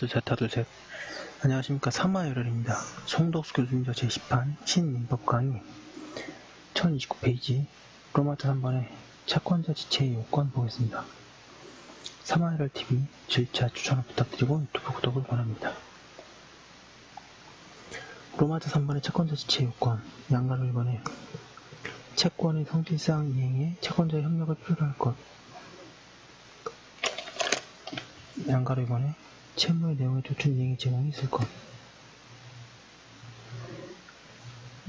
하나 둘 셋. 안녕하십니까. 사마열혈입니다. 송덕수 교수님저 제10판 신민법 강의 1029페이지 로마자 3번의 채권자 지체의 요건 보겠습니다. 사마열혈TV 질차 추천을 부탁드리고 유튜브 구독을 권합니다. 로마자 3번의 채권자 지체의 요건 양가로 1번에 채권의 성질상 이행에 채권자의 협력을 필요로 할 것, 양가로 2번에 채무의 내용에 조춘 이행의 제공이 있을 것,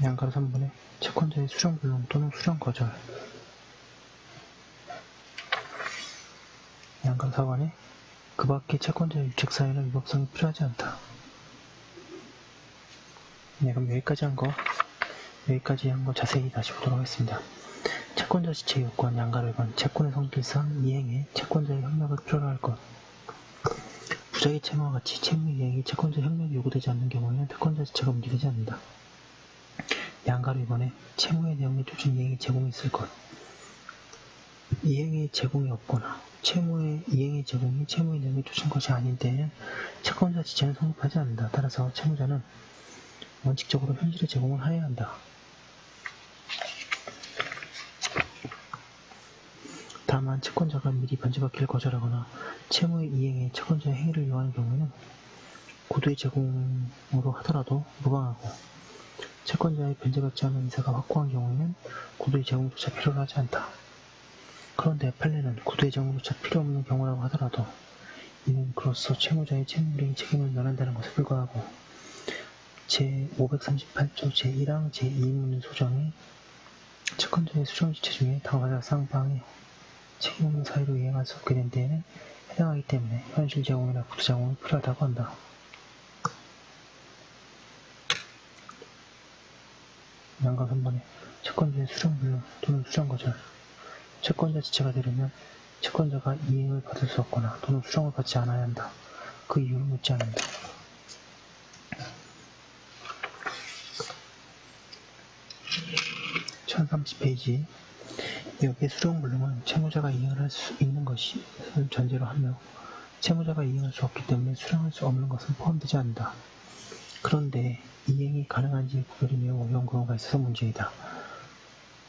양가로 3번에 채권자의 수령불능 또는 수령거절, 양가로 4번에 그 밖에 채권자의 유책사유나 위법성이 필요하지 않다. 네, 그럼 여기까지 한 거 자세히 다시 보도록 하겠습니다. 채권자 지체 요건 양가로 1번 채권의 성질상 이행에 채권자의 협력을 필요로 할 것, 부작위 채무와 같이 채무 이행이 채권자 협력이 요구되지 않는 경우에는 채권자 지체가 문제되지 않는다. 양가로 2번에 채무의 내용에 조준 이행의 제공이 있을 것, 이행의 제공이 없거나 채무의 이행의 제공이 채무의 내용에 조준 것이 아닌 때에는 채권자 지체는 성립하지 않는다. 따라서 채무자는 원칙적으로 현실의 제공을 하여야 한다. 다만 채권자가 미리 변제받기를 거절하거나 채무의 이행에 채권자의 행위를 요하는 경우에는 고도의 제공으로 하더라도 무방하고, 채권자의 변제받지 않은 이사가 확고한 경우에는 고도의 제공조차 필요로 하지 않다. 그런데 판례는 고도의 제공조차 필요 없는 경우라고 하더라도 이는 그로써 채무자의 채무불이행 책임을 면한다는 것에 불과하고, 제538조 제1항 제2문 소정이 채권자의 수령지체 중에 당사자 쌍방에 책임 없는 사유로 이행할 수 없게 된 데에는 해당하기 때문에 현실 제공이나 구두 제공이 필요하다고 한다. 양가 3번에 채권자의 수령불능 또는 수령거절, 채권자 지체가 되려면 채권자가 이행을 받을 수 없거나 또는 수령을 받지 않아야 한다. 그 이유를 묻지 않는다. 1030페이지 여기에 수령불능은 채무자가 이행을 할 수 있는 것을 전제로 하며 채무자가 이행할 수 없기 때문에 수령할 수 없는 것은 포함되지 않는다. 그런데 이행이 가능한지 구별이 매우 어려운 경우가 있어서 문제이다.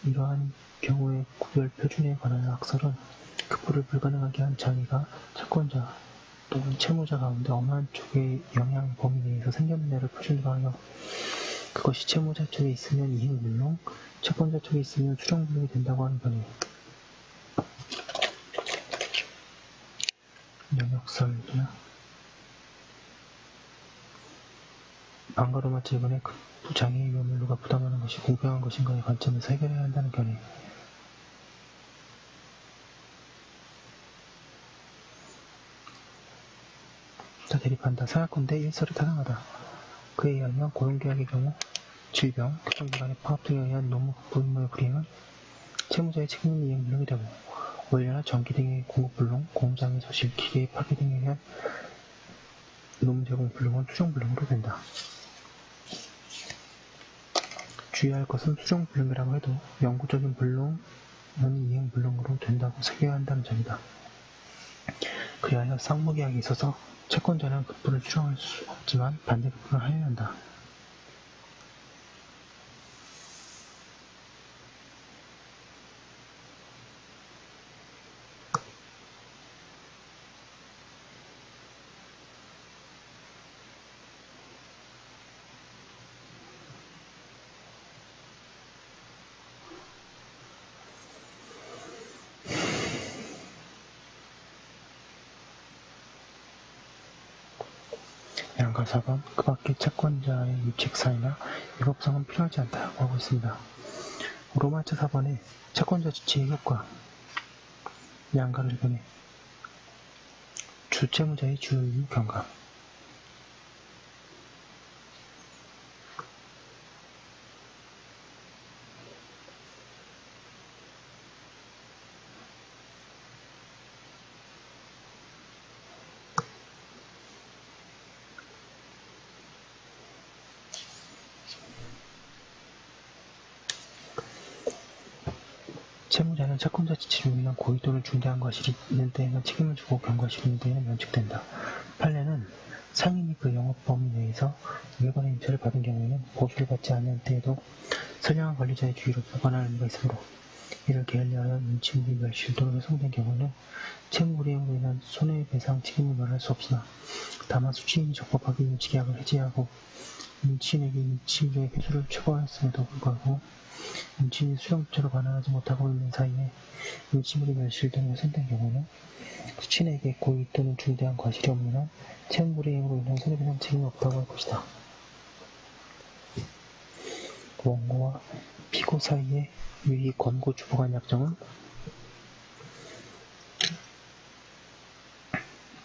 이러한 경우의 구별 표준에 관한 학설은 급부를 불가능하게 한 장애가 채권자 또는 채무자 가운데 어느 한쪽의 영향 범위 내에서 생겼느냐를 표준으로 하여 그것이 채무자 쪽에 있으면 이행불능, 채권자 쪽에 있으면 수령불능이 된다고 하는 견해. 영역설이나 안가로마치 이번에 그 장애의 위험을 누가 부담하는 것이 공평한 것인가의 관점에서 해결해야 한다는 견해. 자, 대립한다. 생각건대 일설이 타당하다. 그에 의하면 고용계약의 경우 질병, 교통기관의 파업 등에 의한 노무 부임의 불이행은 채무자의 책임 이행 불능이 되고, 원료나 전기 등의 공급 불능, 공장의 소실, 기계의 파괴 등에 의한 노무 제공 불능은 수령 불능으로 된다. 주의할 것은 수령 불능이라고 해도 영구적인 불능은 이행 불능으로 된다고 새겨야 한다는 점이다. 그리하여 상무계약에 있어서 채권자는 급부를 수령할 수 없지만 반대 급부를 하여야 한다. 양가 4번 그 밖에 채권자의 유책사유나 위법성은 필요하지 않다고 하고 있습니다. 로마자 4번에 채권자 지체의 효과, 양가를 1번에 주채무자의 주요 경감, 채무자는 채권자 지체 중이면 고의 또는 중대한 과실이 있는 때에는 책임을 지고 경과실이 있는 때에는 면책된다. 판례는 상인이 그 영업 범위 내에서 일반의 임차를 받은 경우에는 보수를 받지 않을 때에도 선량한 관리자의 주의로 보관할 의무가 있으므로 이를 게을리하여 임치물이 멸실 또는 훼손된 경우에는 채무불이행으로 인한 손해배상 책임을 면할 수 없으나 다만 수취인이 적법하게 임치계약을 해지하고 임치인에게 임치물의 회수를 최고하였음에도 불구하고 임치인이 수령조차로 반환하지 못하고 있는 사이에 임치물이 멸실 또는 훼손된 경우는 수취인에게 고의 또는 중대한 과실이 없는 한 채무불이행으로 인한 손해배상 책임이 없다고 할 것이다. 원고와 피고 사이의 유의 권고 주보간 약정은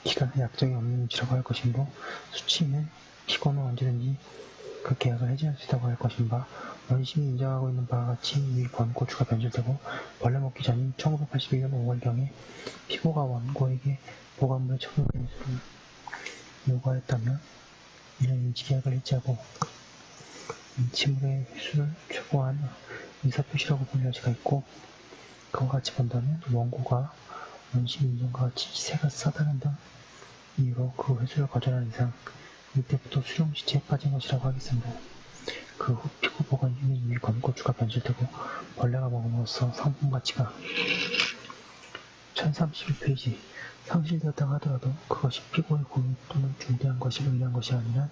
기간의 약정이 없는 임치라고 할 것이므로 수취인은 피고는 언제든지 그 계약을 해지할 수 있다고 할 것인바 원심이 인정하고 있는 바와 같이 유의 권고주가 변질되고 벌레 먹기 전인 1981년 5월경에 피고가 원고에게 보관물의 처분 변수를 요구하였다면 이는 임치계약을 해지하고 임치물의 횟수를 최고한 의사표시라고 볼 여지가 있고 그와 같이 본다면 원고가 원심 인정과 같이 시세가 싸다는 등 이유로 그 회수를 거절한 이상 이때부터 수령 시체에 빠진 것이라고 하겠습니다. 그 후 피고 보관 중에 유의 권고주가 변질되고 벌레가 먹음으로써 상품 가치가 1031페이지 상실되었다고 하더라도 그것이 피고의 고의 또는 중대한 것으로 인한 것이 아니라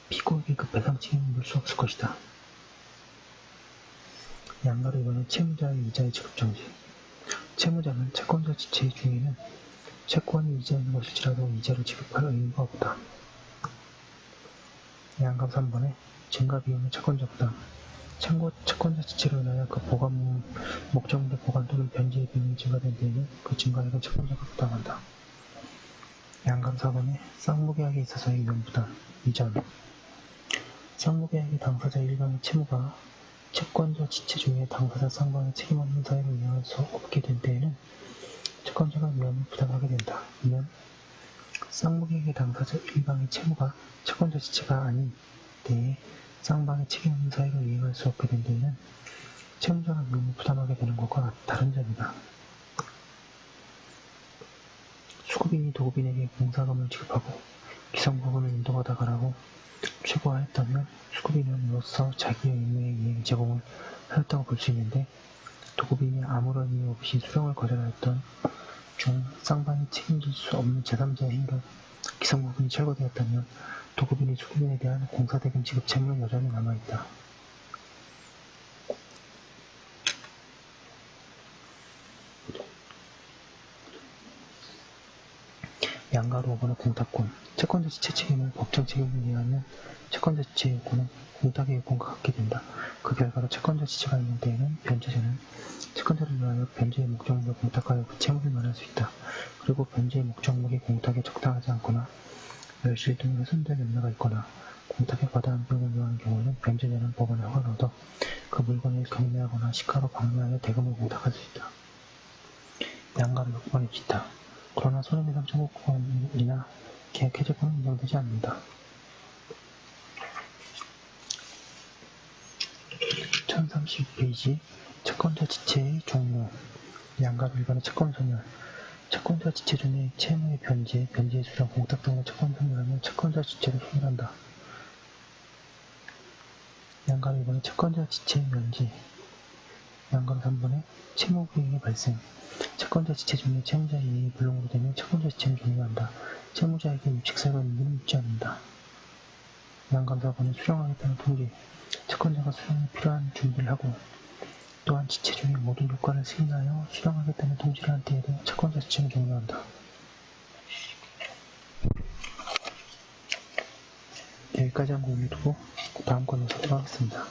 피고에게 그 배상 책임을 물 수 없을 것이다. 양가로 이번에 채무자의 이자의 지급 정지. 채무자는 채권자 지체 중에는 채권이 이자인 것일지라도 이자를 지급할 의무가 없다. 양감 3번에 증가 비용의 채권자 부담. 채권자 지체로 인하여 그 보관 목적물의 보관 또는 변제의 비용이 증가된 데에는 그 증가액은 채권자가 부담한다. 양감 4번에 쌍무계약에 있어서의 위험부담. 이전. 쌍무계약의 당사자 일방의 채무가 채권자 지체 중에 당사자 쌍방의 책임 없는 사유로 인할 수 없게 된 때에는 채권자가 위험을 부담하게 된다. 이는 쌍무계약의 당사자 일방의 채무가 채권자 지체가 아닌 때에 쌍방의 책임 없는 사유로 이행할 수 없게 된 데에는 채무자가 위험을 부담하게 되는 것과 다른 점이다. 수급인이 도급인에게 공사금을 지급하고 기성부분을 인도받아 가라고 최고하였다면 수급인은 이로써 자기의 의무의 이행 제공을 하였다고 볼 수 있는데 도급인이 아무런 이유 없이 수령을 거절하였던 중 쌍방이 책임질 수 없는 제3자의 행동, 기성부분이 철거되었다면 도급인이 수급인에 대한 공사대금 지급 책임은 여전히 남아있다. 양가로 5번의 공탁권. 채권자 지체 책임을 법정 책임을 위하면 채권자 지체 요구는 공탁의 요건과 같게 된다. 그 결과로 채권자 지체가 있는 때에는 변제자는 채권자를 위하여 변제의 목적물을 공탁하여 그 채무를 면할 수 있다. 그리고 변제의 목적물이 공탁에 적당하지 않거나 멸실 등의 훼손된 염려가 있거나 공탁에 과다한 비용을 요하는 경우에는 변제자는 법원에 허가를 얻어 그 물건을 경매하거나 시가로 방매하여 대금을 공탁할 수 있다. 양가로 6번의 기타. 그러나 손해배상 청구권이나 계약 해제권은 인정되지 않는다. 1032페이지 채권자 지체의 종료. 양가 일반의 채권 소멸. 채권자 지체 중에 채무의 변제, 변제의 수령, 공탁 등의 채권 소멸하면 채권자 지체를 소멸한다. 양가 일반의 채권자 지체의 면제. 양가 3번에 채무불이행의 발생. 채권자 지체 중에 채무자의 이행이 불능으로 되면 채권자 지체는 종료한다. 채무자에게 유칙사유가 있는 묻지 않는다. 양감 4번에 수령하겠다는 통지. 채권자가 수령에 필요한 준비를 하고 또한 지체 중에 모든 요건을 승인하여 수령하겠다는 통지를 한 때에도 채권자 지체는 종료한다. 여기까지 한 거 올려두고 다음 건으로 하도록 하겠습니다.